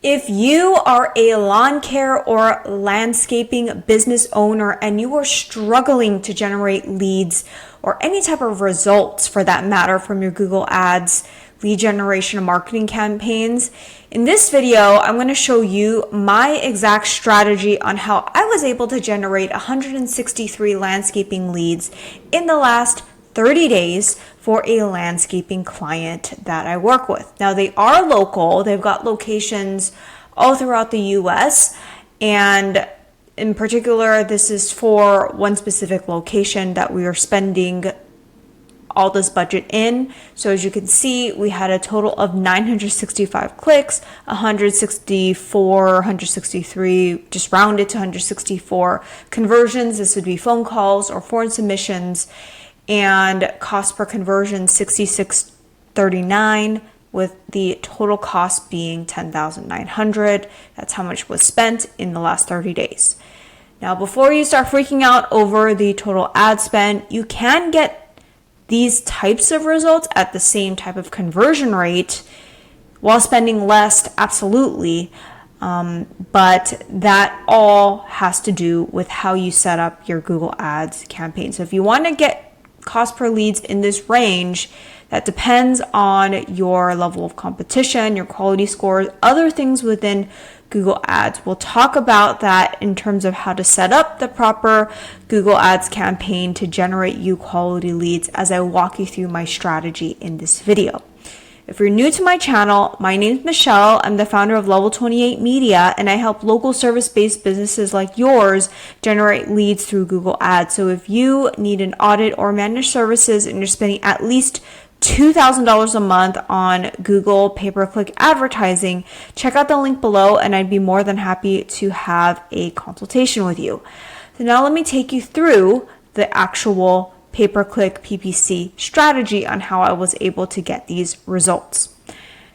If you are a lawn care or landscaping business owner and you are struggling to generate leads or any type of results for that matter from your Google Ads, lead generation and marketing campaigns, in this video, I'm going to show you my exact strategy on how I was able to generate 163 landscaping leads in the last 30 days for a landscaping client that I work with. Now, they are local. They've got locations all throughout the US, and in particular, this is for one specific location that we are spending all this budget in. So as you can see, we had a total of 965 clicks, 163, just rounded to 164 conversions. This would be phone calls or form submissions, and cost per conversion $66.39, with the total cost being $10,900. That's how much was spent in the last 30 days. Now, before you start freaking out over the total ad spend, you can get these types of results at the same type of conversion rate while spending less, absolutely. But that all has to do with how you set up your Google Ads campaign. So if you want to get cost per leads in this range, that depends on your level of competition, your quality scores, other things within Google Ads. We'll talk about that in terms of how to set up the proper Google Ads campaign to generate you quality leads as I walk you through my strategy in this video. If you're new to my channel, my name is Michelle. I'm the founder of Level 28 Media, and I help local service-based businesses like yours generate leads through Google Ads. So if you need an audit or managed services and you're spending at least $2,000 a month on Google pay-per-click advertising, check out the link below and I'd be more than happy to have a consultation with you. So now let me take you through the actual pay-per-click PPC strategy on how I was able to get these results.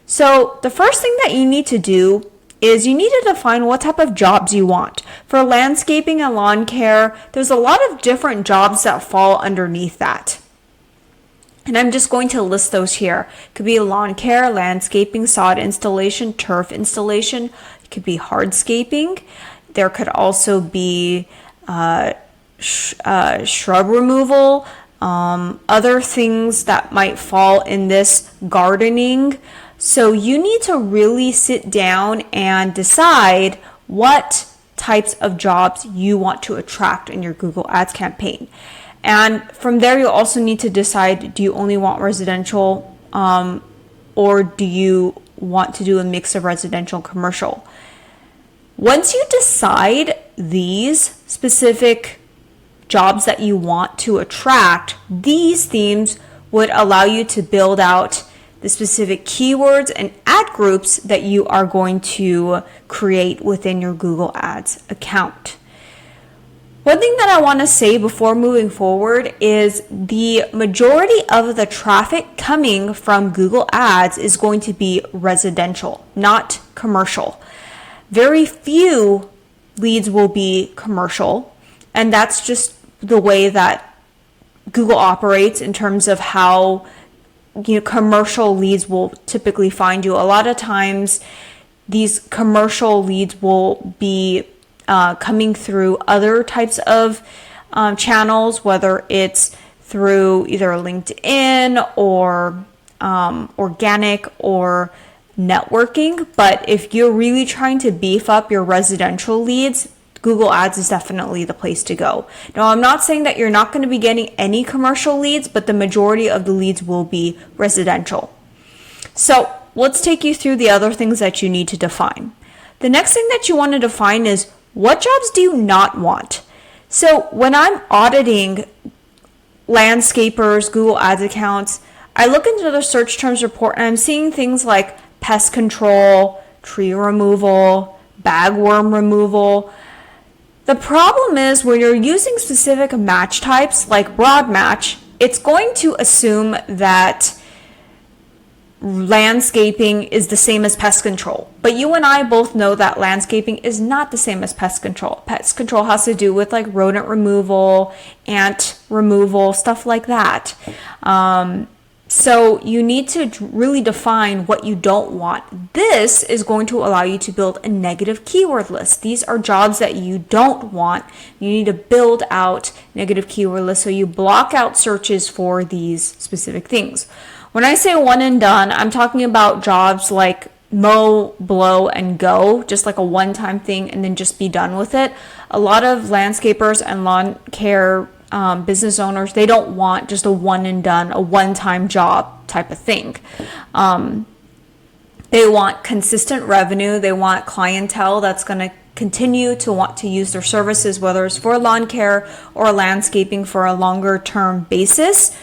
So the first thing that you need to do is you need to define what type of jobs you want. For landscaping and lawn care, there's a lot of different jobs that fall underneath that. And I'm just going to list those here. It could be lawn care, landscaping, sod installation, turf installation. It could be hardscaping. There could also be shrub removal, other things that might fall in this, gardening. So you need to really sit down and decide what types of jobs you want to attract in your Google Ads campaign. And from there, you'll also need to decide, do you only want residential or do you want to do a mix of residential and commercial? Once you decide these specific jobs that you want to attract, these themes would allow you to build out the specific keywords and ad groups that you are going to create within your Google Ads account. One thing that I want to say before moving forward is the majority of the traffic coming from Google Ads is going to be residential, not commercial. Very few leads will be commercial, and that's just the way that Google operates in terms of how commercial leads will typically find you. A lot of times these commercial leads will be coming through other types of channels, whether it's through either LinkedIn or organic or networking. But if you're really trying to beef up your residential leads, Google Ads is definitely the place to go. Now, I'm not saying that you're not going to be getting any commercial leads, but the majority of the leads will be residential. So let's take you through the other things that you need to define. The next thing that you want to define is, what jobs do you not want? So when I'm auditing landscapers, Google Ads accounts, I look into the search terms report and I'm seeing things like pest control, tree removal, bagworm removal. The problem is when you're using specific match types like broad match, it's going to assume that landscaping is the same as pest control. But you and I both know that landscaping is not the same as pest control. Pest control has to do with like rodent removal, ant removal, stuff like that. So you need to really define what you don't want. This is going to allow you to build a negative keyword list. These are jobs that you don't want. You need to build out negative keyword lists so you block out searches for these specific things. When I say one and done, I'm talking about jobs like mow, blow, and go, just like a one-time thing and then just be done with it. A lot of landscapers and lawn care business owners, they don't want just a one and done, a one-time job type of thing. They want consistent revenue. They want clientele that's going to continue to want to use their services, whether it's for lawn care or landscaping for a longer term basis.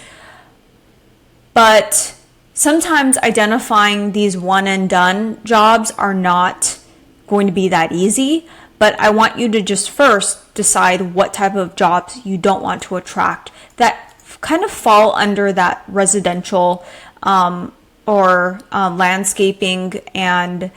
But sometimes identifying these one and done jobs are not going to be that easy. But I want you to just first decide what type of jobs you don't want to attract that kind of fall under that residential or landscaping and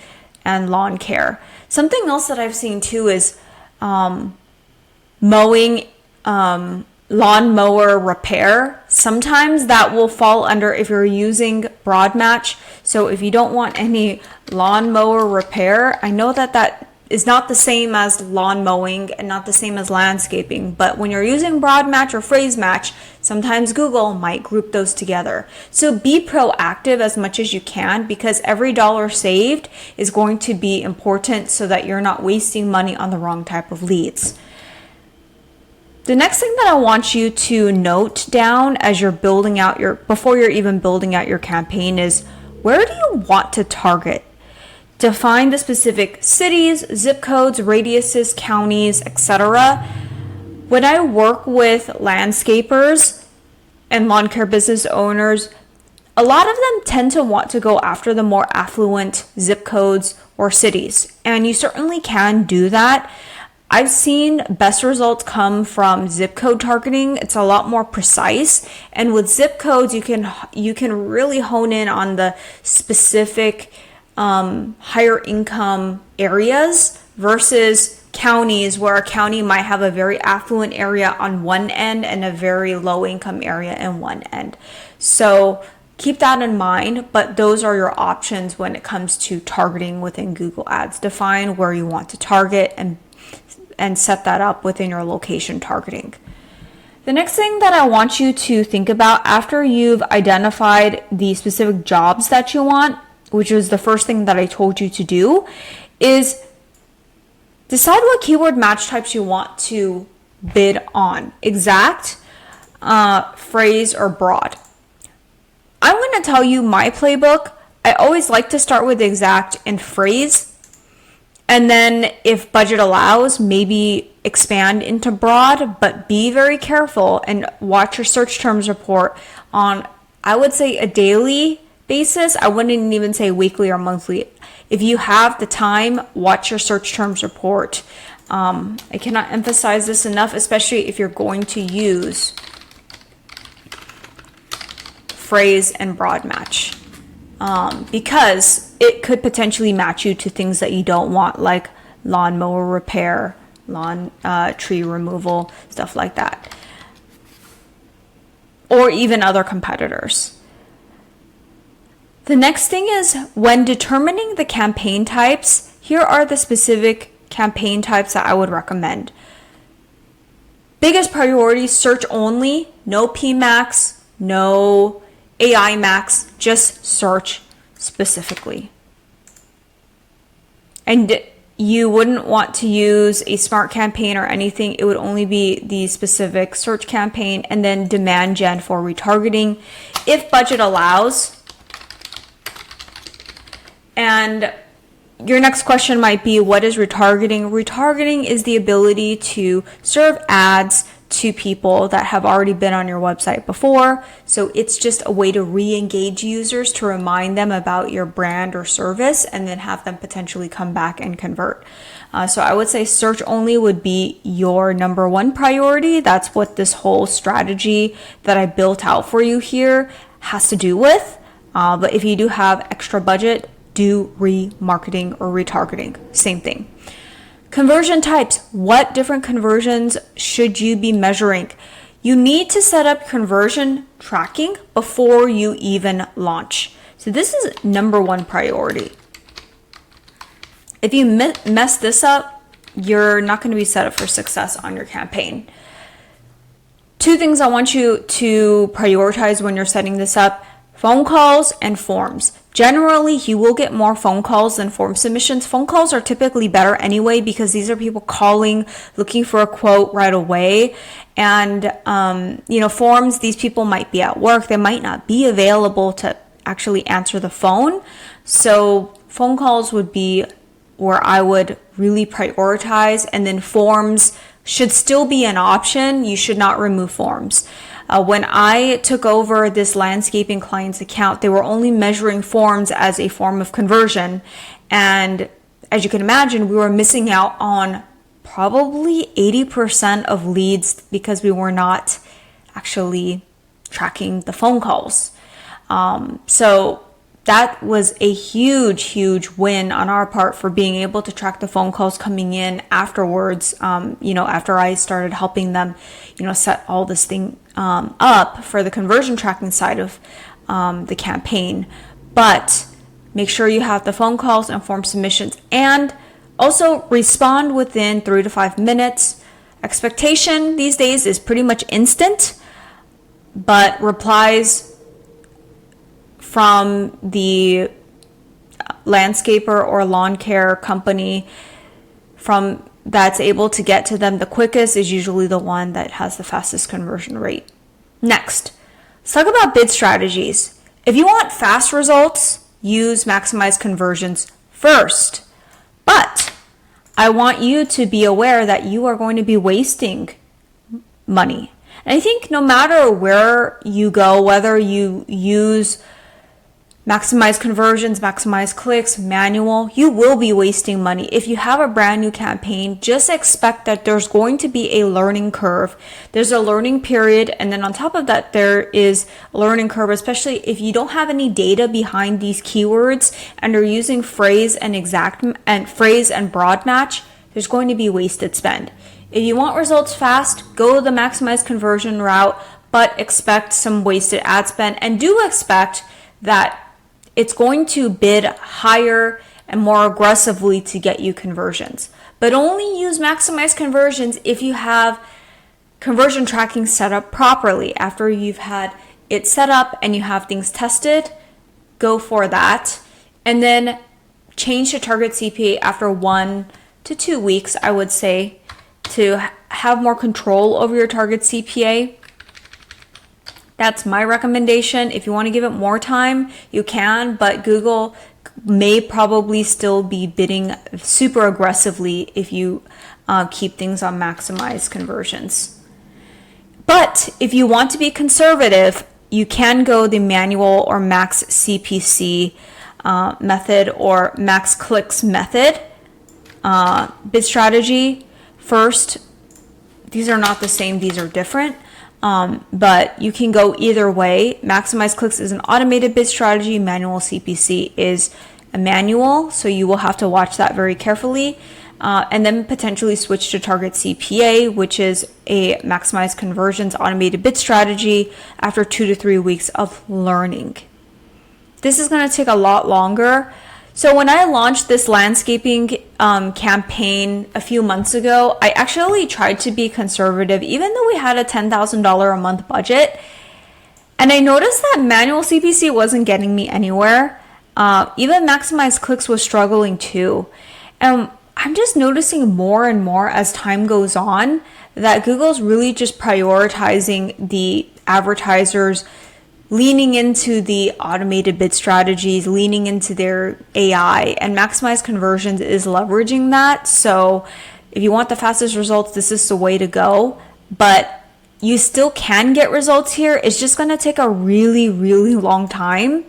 lawn care. Something else that I've seen too is mowing, lawnmower repair. Sometimes that will fall under if you're using broad match. So if you don't want any lawnmower repair, I know that is not the same as lawn mowing and not the same as landscaping, but when you're using broad match or phrase match, sometimes Google might group those together. So be proactive as much as you can, because every dollar saved is going to be important so that you're not wasting money on the wrong type of leads. The next thing that I want you to note down as you're building out before you're even building out your campaign is, where do you want to target? Define the specific cities, zip codes, radiuses, counties, etc. When I work with landscapers and lawn care business owners, a lot of them tend to want to go after the more affluent zip codes or cities, and you certainly can do that. I've seen best results come from zip code targeting. It's a lot more precise, and with zip codes you can really hone in on the specific higher income areas versus counties, where a county might have a very affluent area on one end and a very low income area in one end. So keep that in mind, but those are your options when it comes to targeting within Google Ads. Define where you want to target and set that up within your location targeting. The next thing that I want you to think about after you've identified the specific jobs that you want, which was the first thing that I told you to do, is decide what keyword match types you want to bid on. Exact, phrase, or broad. I'm going to tell you my playbook. I always like to start with exact and phrase, and then if budget allows, maybe expand into broad, but be very careful and watch your search terms report on, I would say, a daily basis. I wouldn't even say weekly or monthly. If you have the time, watch your search terms report. I cannot emphasize this enough, especially if you're going to use phrase and broad match, because it could potentially match you to things that you don't want, like lawnmower repair, tree removal, stuff like that, or even other competitors. The next thing is, when determining the campaign types, here are the specific campaign types that I would recommend. Biggest priority, search only, no PMax, no AI max, just search specifically. And you wouldn't want to use a smart campaign or anything. It would only be the specific search campaign, and then demand gen for retargeting if budget allows. And your next question might be, what is retargeting? Retargeting is the ability to serve ads to people that have already been on your website before. So it's just a way to re-engage users, to remind them about your brand or service, and then have them potentially come back and convert. So I would say search only would be your number one priority. That's what this whole strategy that I built out for you here has to do with. But if you do have extra budget, do remarketing or retargeting, same thing. Conversion types, what different conversions should you be measuring? you need to set up conversion tracking before you even launch. So this is number one priority. If you mess this up, you're not going to be set up for success on your campaign. Two things I want you to prioritize when you're setting this up: phone calls and forms. Generally, you will get more phone calls than form submissions. Phone calls are typically better anyway because these are people calling, looking for a quote right away. And, forms, these people might be at work. They might not be available to actually answer the phone. So phone calls would be where I would really prioritize, and then forms should still be an option. You should not remove forms. When I took over this landscaping client's account, they were only measuring forms as a form of conversion. And as you can imagine, we were missing out on probably 80% of leads because we were not actually tracking the phone calls. So that was a huge win on our part for being able to track the phone calls coming in afterwards, after I started helping them, set all this thing up for the conversion tracking side of the campaign. But make sure you have the phone calls and form submissions, and also respond within 3 to 5 minutes. Expectation these days is pretty much instant, but replies from the landscaper or lawn care company that's able to get to them the quickest is usually the one that has the fastest conversion rate. Next, let's talk about bid strategies. If you want fast results, use maximize conversions first. But I want you to be aware that you are going to be wasting money. And I think no matter where you go, whether you use maximize conversions, maximize clicks, manual, you will be wasting money. If you have a brand new campaign, just expect that there's going to be a learning curve. There's a learning period, and then on top of that, there is a learning curve, especially if you don't have any data behind these keywords and are using phrase and broad match, there's going to be wasted spend. If you want results fast, go the maximize conversion route, but expect some wasted ad spend, and do expect that it's going to bid higher and more aggressively to get you conversions. But only use maximize conversions if you have conversion tracking set up properly. After you've had it set up and you have things tested, go for that. And then change the target CPA after 1 to 2 weeks, I would say, to have more control over your target CPA. That's my recommendation. If you want to give it more time, you can, but Google may probably still be bidding super aggressively if you keep things on maximize conversions. But if you want to be conservative, you can go the manual or max CPC method or max clicks method. Bid strategy first. These are not the same, these are different. But you can go either way. Maximize clicks is an automated bid strategy. Manual CPC is a manual, so you will have to watch that very carefully. And then potentially switch to target CPA, which is a maximize conversions automated bid strategy after 2 to 3 weeks of learning. This is going to take a lot longer. So when I launched this landscaping campaign a few months ago, I actually tried to be conservative, even though we had a $10,000 a month budget. And I noticed that manual CPC wasn't getting me anywhere. Even maximize clicks was struggling too. And I'm just noticing more and more as time goes on that Google's really just prioritizing the advertisers, leaning into the automated bid strategies, leaning into their AI, and maximize conversions is leveraging that. So if you want the fastest results, this is the way to go. But you still can get results here. It's just going to take a really long time.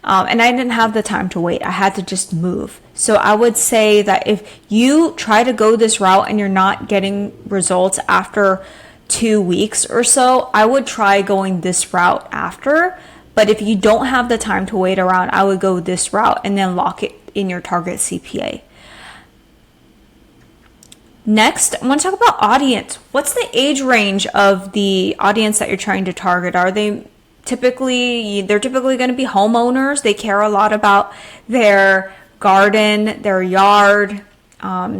And I didn't have the time to wait. I had to just move. So I would say that if you try to go this route and you're not getting results after 2 weeks or so, I would try going this route after. But if you don't have the time to wait around, I would go this route and then lock it in your target CPA. Next, I want to talk about audience. What's the age range of the audience that you're trying to target? They're typically going to be homeowners. They care a lot about their garden, their yard.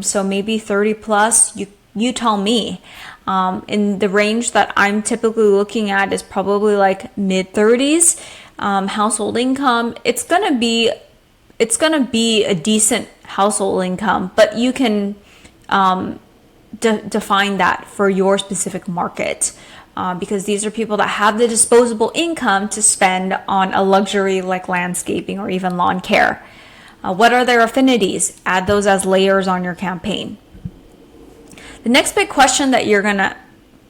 So maybe 30 plus, you tell me. In the range that I'm typically looking at is probably like mid 30s. Household income, it's gonna be a decent household income, but you can define that for your specific market, because these are people that have the disposable income to spend on a luxury like landscaping or even lawn care. What are their affinities? Add those as layers on your campaign. The next big question that you're gonna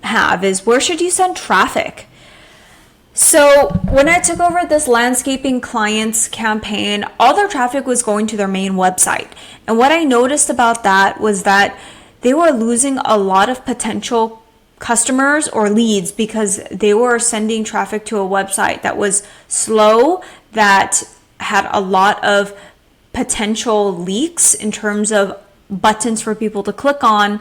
have is, where should you send traffic? So when I took over this landscaping clients campaign, all their traffic was going to their main website. And what I noticed about that was that they were losing a lot of potential customers or leads because they were sending traffic to a website that was slow, that had a lot of potential leaks in terms of buttons for people to click on,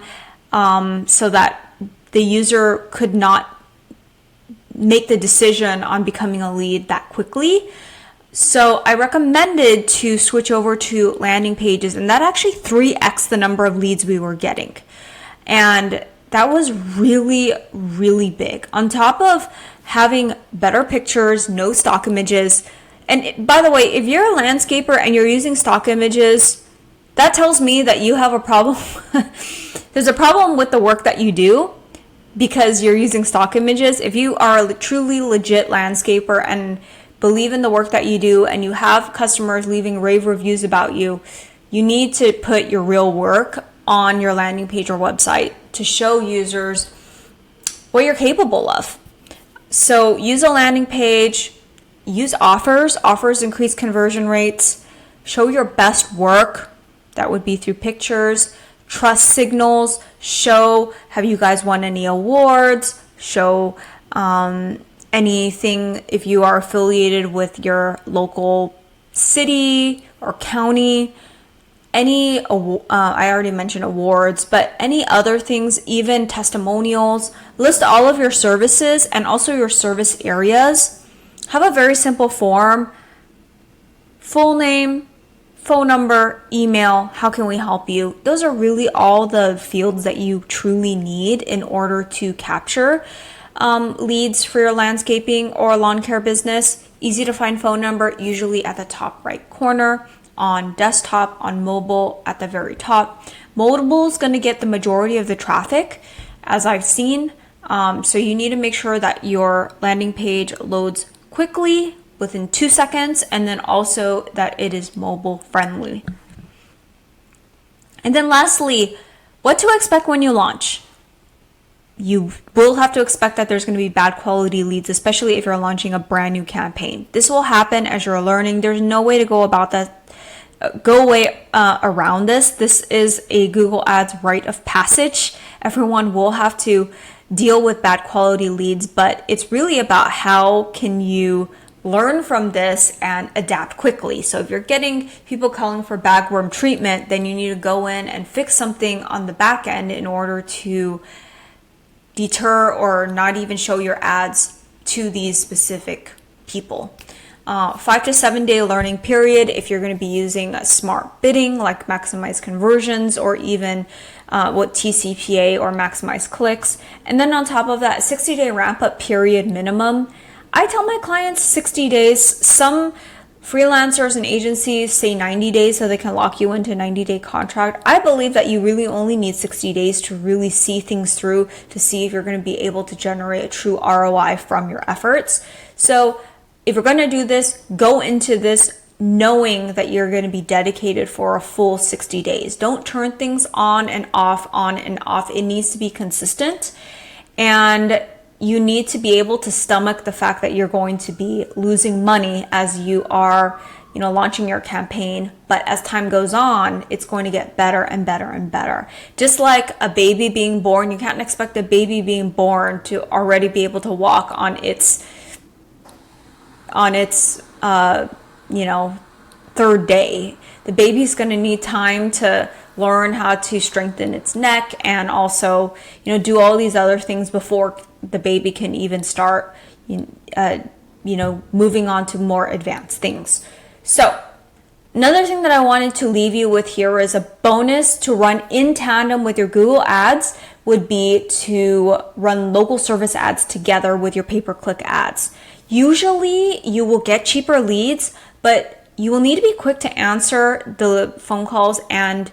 so that the user could not make the decision on becoming a lead that quickly. So I recommended to switch over to landing pages, and that actually 3x the number of leads we were getting. And that was really, really big. On top of having better pictures, no stock images. And by the way, if you're a landscaper and you're using stock images, that tells me that you have a problem. There's a problem with the work that you do, because you're using stock images. If you are a truly legit landscaper and believe in the work that you do, and you have customers leaving rave reviews about you, you need to put your real work on your landing page or website to show users what you're capable of. So use a landing page, use offers. Offers increase conversion rates. Show your best work. That would be through pictures. Trust signals. Show, have you guys won any awards? Show anything if you are affiliated with your local city or county. I already mentioned awards, but any other things, even testimonials. List all of your services and also your service areas. Have a very simple form. Full name, phone number, email, how can we help you? Those are really all the fields that you truly need in order to capture leads for your landscaping or lawn care business. Easy to find phone number, usually at the top right corner, on desktop, on mobile at the very top. Mobile is going to get the majority of the traffic, as I've seen. So you need to make sure that your landing page loads quickly, within 2 seconds, and then also that it is mobile friendly. And then lastly, what to expect when you launch. You will have to expect that there's going to be bad quality leads, especially if you're launching a brand new campaign. This will happen as you're learning. There's no way to go about that. Around this. This is a Google Ads rite of passage. Everyone will have to deal with bad quality leads, but it's really about how can you learn from this and adapt quickly. So if you're getting people calling for bagworm treatment, then you need to go in and fix something on the back end in order to deter or not even show your ads to these specific people. 5 to 7 day learning period if you're going to be using smart bidding like maximize conversions or even what TCPA or maximize clicks. And then on top of that, 60-day ramp up period minimum. I tell my clients 60 days. Some freelancers and agencies say 90 days so they can lock you into a 90-day contract. I believe that you really only need 60 days to really see things through, to see if you're going to be able to generate a true ROI from your efforts. So if you're going to do this, go into this knowing that you're going to be dedicated for a full 60 days. Don't turn things on and off, on and off. It needs to be consistent. And you need to be able to stomach the fact that you're going to be losing money as you are, launching your campaign. But as time goes on, it's going to get better and better and better. Just like a baby being born, you can't expect a baby being born to already be able to walk on its third day. The baby's going to need time to learn how to strengthen its neck, and also, do all these other things before the baby can even start, moving on to more advanced things. So another thing that I wanted to leave you with here is a bonus to run in tandem with your Google ads would be to run local service ads together with your pay-per-click ads. Usually you will get cheaper leads, but you will need to be quick to answer the phone calls and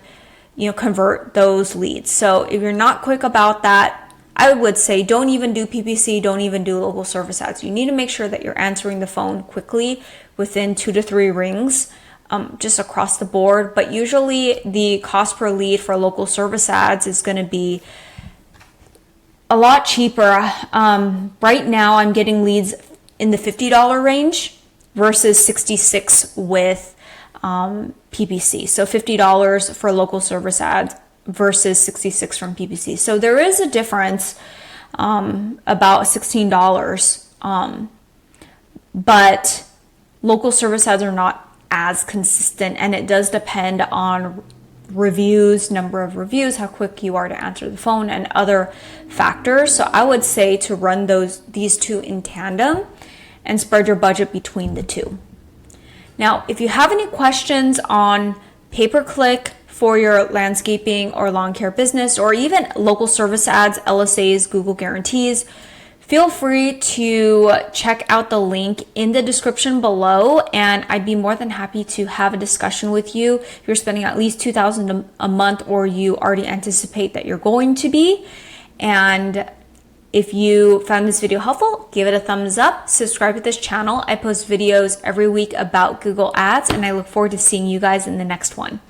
convert those leads. So if you're not quick about that, I would say don't even do PPC, don't even do local service ads. You need to make sure that you're answering the phone quickly within 2 to 3 rings, just across the board. But usually the cost per lead for local service ads is going to be a lot cheaper. Right now I'm getting leads in the $50 range versus $66 with PPC. So $50 for local service ads versus $66 from PPC. So there is a difference, about $16. But local service ads are not as consistent, and it does depend on reviews, number of reviews, how quick you are to answer the phone, and other factors. So I would say to run these two in tandem and spread your budget between the two. Now, if you have any questions on pay-per-click for your landscaping or lawn care business, or even local service ads, LSAs, Google guarantees, feel free to check out the link in the description below, and I'd be more than happy to have a discussion with you if you're spending at least $2,000 a month, or you already anticipate that you're going to be. And if you found this video helpful, give it a thumbs up, subscribe to this channel. I post videos every week about Google Ads, and I look forward to seeing you guys in the next one.